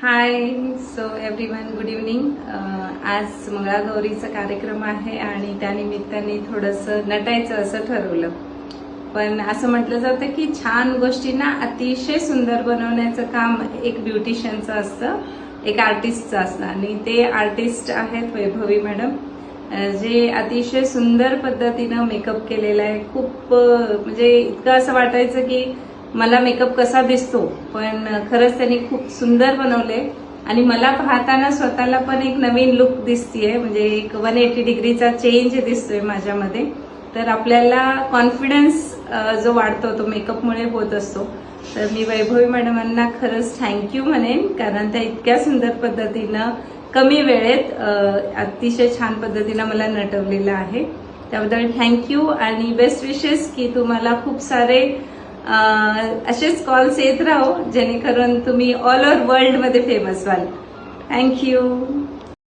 हाय so everyone, good evening. आज मंगळागौरीचा कार्यक्रम आहे आणि त्यानिमित्ताने थोडंसं नटायचं असं ठरवलं. पण असं म्हटलं जातं की छान गोष्टींना अतिशय सुंदर बनवण्याचं काम एक ब्युटिशियनचं असतं, एक आर्टिस्टचं असतं. आणि ते आर्टिस्ट आहेत वैभवी मॅडम, जे अतिशय सुंदर पद्धतीनं मेकअप केलेला आहे. खूप म्हणजे इतकं असं वाटायचं की मला मेकअप कसा दिसतो, पण खरंच त्यांनी खूप सुंदर बनवले आणि मला पाहताना स्वतःला पण एक नवीन लुक दिसतीये, म्हणजे एक 180 डिग्रीचा चेंज दिसतोय माझ्यामध्ये. तर आपल्याला कॉन्फिडन्स जो वाढतो तो मेकअपमुळे होत असतो. तर मी वैभवी मॅडमांना खरंच थँक्यू म्हणेन, कारण त्या इतक्या सुंदर पद्धतीनं कमी वेळेत अतिशय छान पद्धतीनं मला नटवलेलं आहे. त्याबद्दल थँक्यू आणि बेस्ट विशेस की तुम्हाला खूप सारे असेच कॉल्स येत राहो, जेणेकरून तुम्ही ऑल ओव्हर वर्ल्ड मध्ये फेमस व्हाल. थँक्यू.